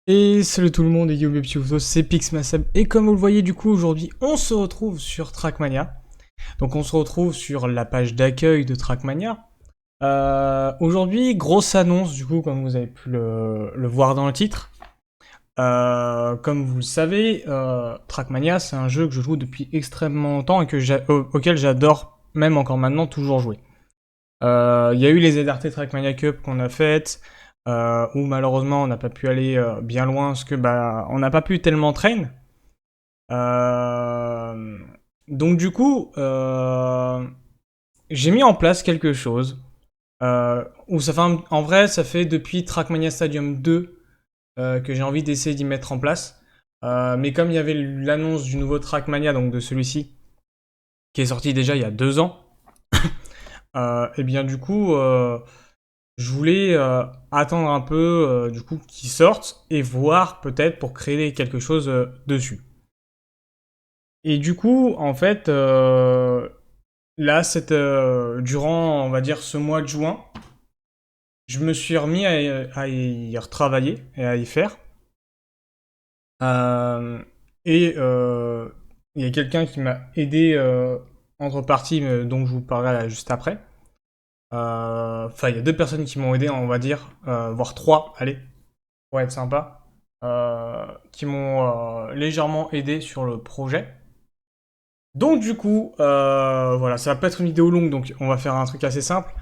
Et salut tout le monde, et yo mes petits oiseaux, c'est Pixmasab. Et comme vous le voyez, du coup, aujourd'hui, on se retrouve sur Trackmania. Donc on se retrouve sur la page d'accueil de Trackmania. Aujourd'hui, grosse annonce, du coup, comme vous avez pu le voir dans le titre. Comme vous le savez, Trackmania, c'est un jeu que je joue depuis extrêmement longtemps et auquel j'adore, même encore maintenant, toujours jouer. Il y a eu les ZRT Trackmania Cup qu'on a faites, où malheureusement on n'a pas pu aller bien loin parce que on n'a pas pu tellement train. Donc du coup, j'ai mis en place quelque chose où ça fait en vrai ça fait depuis Trackmania Stadium 2 que j'ai envie d'essayer d'y mettre en place. Mais comme il y avait l'annonce du nouveau Trackmania, donc de celui-ci, qui est sorti déjà il y a 2 ans, et bien du coup je voulais attendre un peu du coup qu'ils sortent et voir peut-être pour créer quelque chose dessus. Et du coup, en fait, là, durant, on va dire, ce mois de juin, je me suis remis à y retravailler et à y faire. Et il y a quelqu'un qui m'a aidé entre parties, dont je vous parlerai là juste après. Enfin, il y a 2 personnes qui m'ont aidé, on va dire, voire 3, allez, pour être sympa, qui m'ont légèrement aidé sur le projet. Donc du coup, voilà, ça va pas être une vidéo longue, donc on va faire un truc assez simple.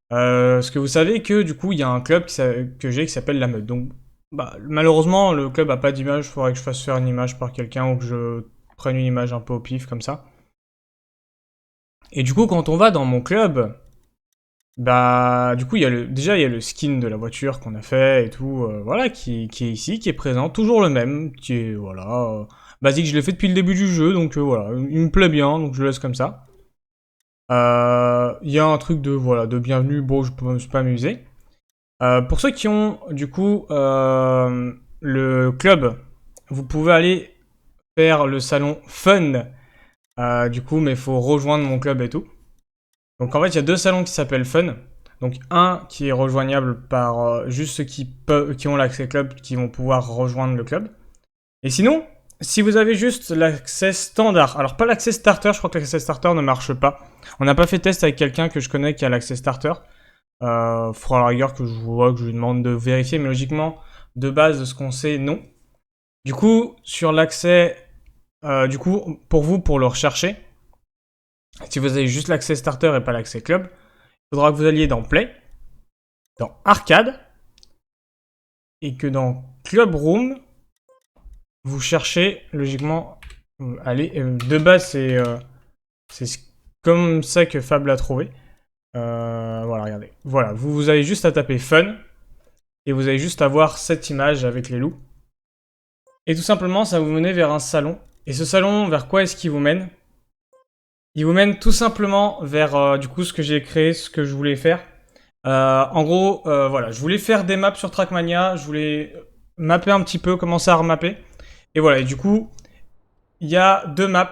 Parce que vous savez que du coup, il y a un club que j'ai qui s'appelle La Meute. Donc, malheureusement, le club a pas d'image, il faudrait que je fasse faire une image par quelqu'un ou que je prenne une image un peu au pif comme ça. Et du coup, quand on va dans mon club, du coup, déjà, il y a le skin de la voiture qu'on a fait et tout, voilà, qui est ici, qui est présent, toujours le même, qui est, voilà, basique, je l'ai fait depuis le début du jeu, donc voilà, il me plaît bien, donc je le laisse comme ça. Il y a un truc voilà, de bienvenue, bon, je me suis pas amusé. Pour ceux qui ont, du coup, le club, vous pouvez aller faire le salon fun, du coup, mais il faut rejoindre mon club et tout. Donc en fait, il y a 2 salons qui s'appellent Fun. Donc un qui est rejoignable par juste ceux qui ont l'accès club, qui vont pouvoir rejoindre le club. Et sinon, si vous avez juste l'accès standard, alors pas l'accès starter, je crois que l'accès starter ne marche pas. On n'a pas fait test avec quelqu'un que je connais qui a l'accès starter. Faudra à la rigueur que je lui demande de vérifier, mais logiquement, de base, de ce qu'on sait, non. Du coup, sur l'accès, du coup, pour vous, pour le rechercher, si vous avez juste l'accès starter et pas l'accès club, il faudra que vous alliez dans Play, dans Arcade, et que dans Club Room, vous cherchez logiquement. Allez, de base, c'est comme ça que Fab l'a trouvé. Voilà, regardez. Voilà, vous avez juste à taper Fun, et vous avez juste à voir cette image avec les loups. Et tout simplement, ça va vous mener vers un salon. Et ce salon, vers quoi est-ce qu'il vous mène? Il vous mène tout simplement vers du coup ce que j'ai créé, ce que je voulais faire. En gros, voilà, je voulais faire des maps sur Trackmania, je voulais mapper un petit peu, commencer à remapper. Et voilà, et du coup, il y a 2 maps.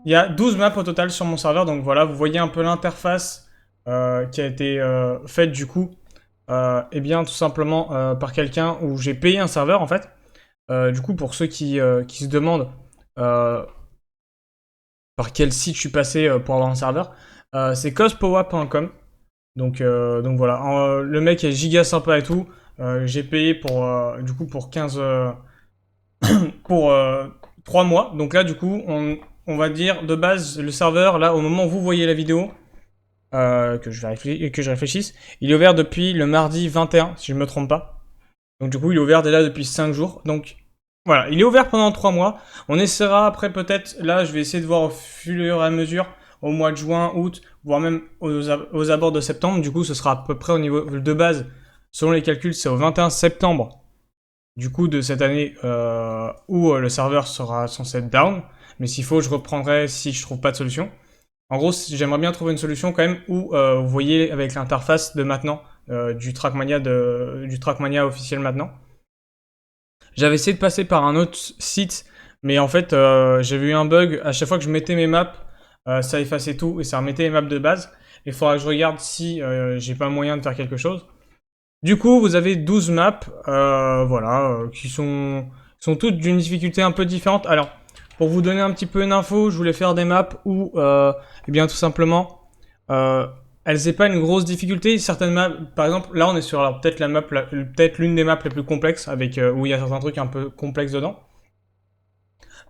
Il y a 12 maps au total sur mon serveur, donc voilà, vous voyez un peu l'interface qui a été faite du coup, et bien tout simplement par quelqu'un où j'ai payé un serveur en fait. Du coup, pour ceux qui se demandent par quel site je suis passé pour avoir un serveur, c'est cospowa.com. Donc voilà, le mec est giga sympa et tout. J'ai payé du coup pour 15 pour 3 mois. Donc là du coup on va dire de base le serveur là au moment où vous voyez la vidéo que je réfléchisse, il est ouvert depuis le mardi 21 si je me trompe pas. Donc du coup il est ouvert déjà depuis 5 jours. Donc voilà, il est ouvert pendant 3 mois. On essaiera après peut-être, là je vais essayer de voir au fur et à mesure, au mois de juin, août, voire même aux abords de septembre. Du coup ce sera à peu près au niveau de base, selon les calculs c'est au 21 septembre du coup de cette année où le serveur sera censé être down. Mais s'il faut je reprendrai si je trouve pas de solution. En gros j'aimerais bien trouver une solution quand même où vous voyez avec l'interface de maintenant, du Trackmania officiel maintenant. J'avais essayé de passer par un autre site, mais en fait, j'avais eu un bug. À chaque fois que je mettais mes maps, ça effaçait tout et ça remettait les maps de base. Il faudra que je regarde si j'ai pas moyen de faire quelque chose. Du coup, vous avez 12 maps, voilà, qui sont toutes d'une difficulté un peu différente. Alors, pour vous donner un petit peu une info, je voulais faire des maps où, eh bien, tout simplement, elles n'aient pas une grosse difficulté. Certaines maps, par exemple, là, on est sur peut-être la map, peut-être l'une des maps les plus complexes, avec où il y a certains trucs un peu complexes dedans.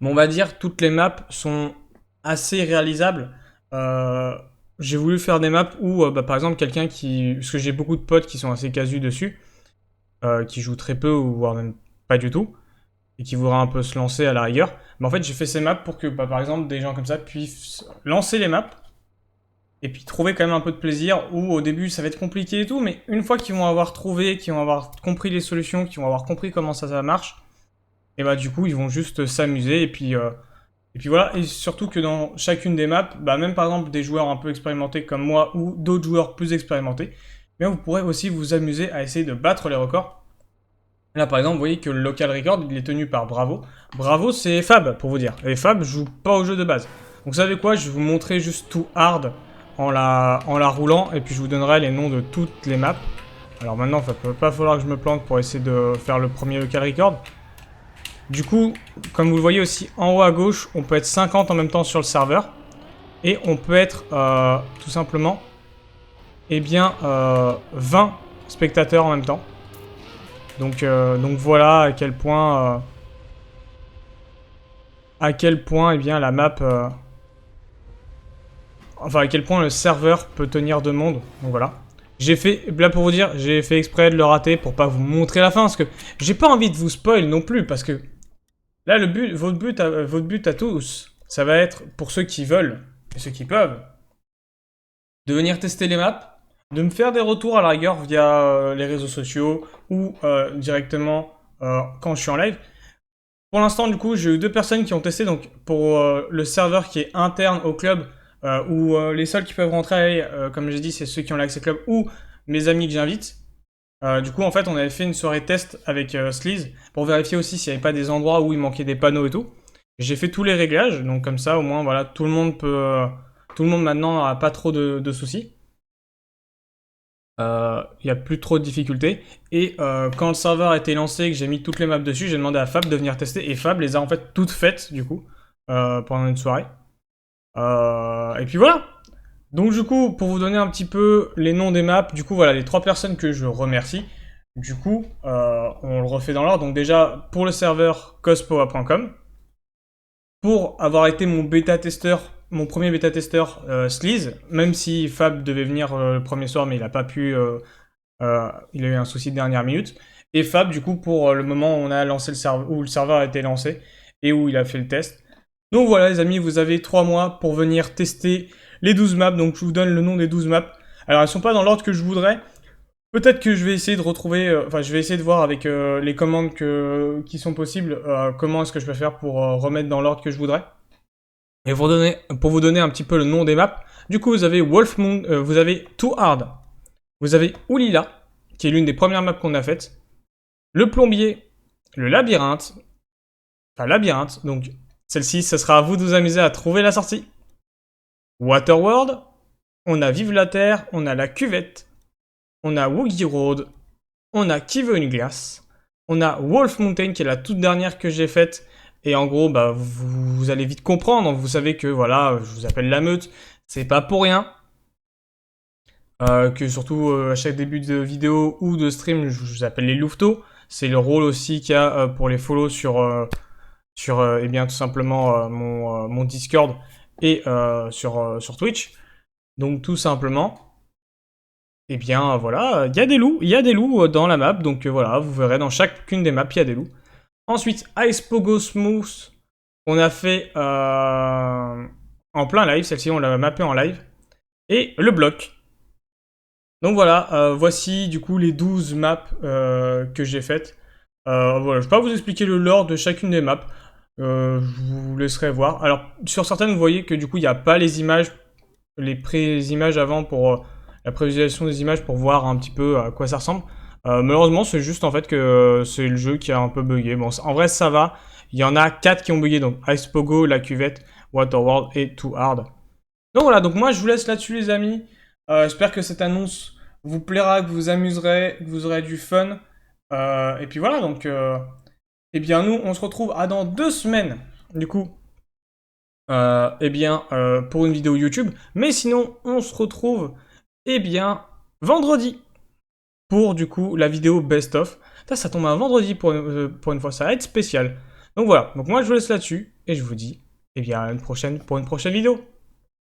Mais on va dire toutes les maps sont assez réalisables. J'ai voulu faire des maps où, par exemple, quelqu'un qui... Parce que j'ai beaucoup de potes qui sont assez casus dessus, qui jouent très peu, ou voire même pas du tout, et qui voudraient un peu se lancer à la rigueur. Mais en fait, j'ai fait ces maps pour que, par exemple, des gens comme ça puissent lancer les maps, et puis trouver quand même un peu de plaisir, où au début ça va être compliqué et tout, mais une fois qu'ils vont avoir trouvé, qu'ils vont avoir compris les solutions, qu'ils vont avoir compris comment ça marche, et bah du coup ils vont juste s'amuser, et puis voilà, et surtout que dans chacune des maps, bah même par exemple des joueurs un peu expérimentés comme moi, ou d'autres joueurs plus expérimentés, bien vous pourrez aussi vous amuser à essayer de battre les records. Là par exemple, vous voyez que le local record, il est tenu par Bravo. Bravo, c'est Fab, pour vous dire. Et Fab joue pas au jeu de base. Donc vous savez quoi, je vais vous montrer juste tout hard en la roulant, et puis je vous donnerai les noms de toutes les maps. Alors maintenant, il va pas falloir que je me plante pour essayer de faire le premier local record. Du coup, comme vous le voyez aussi en haut à gauche, on peut être 50 en même temps sur le serveur. Et on peut être tout simplement, eh bien, 20 spectateurs en même temps. Donc voilà à quel point, eh bien, la map... enfin, à quel point le serveur peut tenir de monde. Donc voilà. J'ai fait, là pour vous dire, j'ai fait exprès de le rater pour pas vous montrer la fin, parce que j'ai pas envie de vous spoil non plus, parce que là, votre but à tous, ça va être, pour ceux qui veulent, et ceux qui peuvent, de venir tester les maps, de me faire des retours à la rigueur via les réseaux sociaux, ou directement quand je suis en live. Pour l'instant, du coup, j'ai eu 2 personnes qui ont testé, donc pour le serveur qui est interne au club, où les seuls qui peuvent rentrer, comme j'ai dit, c'est ceux qui ont l'accès club, ou mes amis que j'invite. Du coup, en fait, on avait fait une soirée test avec Sleaze pour vérifier aussi s'il n'y avait pas des endroits où il manquait des panneaux et tout. J'ai fait tous les réglages, donc comme ça, au moins, voilà, tout le monde peut, tout le monde maintenant n'a pas trop de soucis. Il n'y a plus trop de difficultés. Et quand le serveur a été lancé et que j'ai mis toutes les maps dessus, j'ai demandé à Fab de venir tester. Et Fab les a en fait toutes faites, du coup, pendant une soirée. Et puis voilà. Donc du coup, pour vous donner un petit peu les noms des maps, du coup voilà, les 3 personnes que je remercie. Du coup, on le refait dans l'ordre. Donc déjà, pour le serveur cospoa.com, pour avoir été mon bêta-testeur, mon premier bêta-testeur Sleaze, même si Fab devait venir le premier soir, mais il n'a pas pu, il a eu un souci de dernière minute. Et Fab, du coup, pour le moment où on a lancé le serveur, où le serveur a été lancé et où il a fait le test. Donc voilà les amis, vous avez 3 mois pour venir tester les 12 maps, donc je vous donne le nom des 12 maps. Alors elles sont pas dans l'ordre que je voudrais. Peut-être que je vais essayer de retrouver, enfin je vais essayer de voir avec les commandes qui sont possibles, comment est-ce que je peux faire pour remettre dans l'ordre que je voudrais. Et pour vous donner un petit peu le nom des maps, du coup vous avez Wolf Moon, vous avez Too Hard, vous avez Oulila, qui est l'une des premières maps qu'on a faites, le plombier, le labyrinthe, donc celle-ci, ce sera à vous de vous amuser à trouver la sortie. Waterworld, on a Vive la Terre, on a la cuvette, on a Woogie Road, on a Qui veut une glace, on a Wolf Mountain qui est la toute dernière que j'ai faite. Et en gros, bah, vous allez vite comprendre. Vous savez que voilà, je vous appelle la meute. C'est pas pour rien. Que surtout à chaque début de vidéo ou de stream, je vous appelle les louveteaux. C'est le rôle aussi qu'il y a pour les follow sur eh bien, tout simplement mon Discord et sur Twitch. Donc tout simplement, eh bien voilà, il y a des loups dans la map. Donc voilà, vous verrez dans chacune des maps, il y a des loups. Ensuite, Ice Pogo Smooth, on a fait en plein live, celle-ci on l'a mappé en live. Et le bloc. Donc voilà, voici du coup les 12 maps que j'ai faites. Voilà, je ne vais pas vous expliquer le lore de chacune des maps. Je vous laisserai voir. Alors, sur certaines, vous voyez que du coup, il n'y a pas les images, les pré-images avant pour la prévisualisation des images pour voir un petit peu à quoi ça ressemble. Malheureusement, c'est juste en fait que c'est le jeu qui a un peu bugué. Bon, en vrai, ça va. Il y en a 4 qui ont bugué, donc Ice Pogo, La Cuvette, Waterworld et Too Hard. Donc voilà, donc moi je vous laisse là-dessus les amis. J'espère que cette annonce vous plaira, que vous vous amuserez, que vous aurez du fun. Et puis voilà, donc eh bien nous on se retrouve dans 2 semaines, du coup, pour une vidéo YouTube. Mais sinon on se retrouve vendredi pour du coup la vidéo best of. Ça tombe un vendredi pour une fois, ça va être spécial. Donc voilà, donc moi je vous laisse là-dessus et je vous dis à une prochaine pour une prochaine vidéo.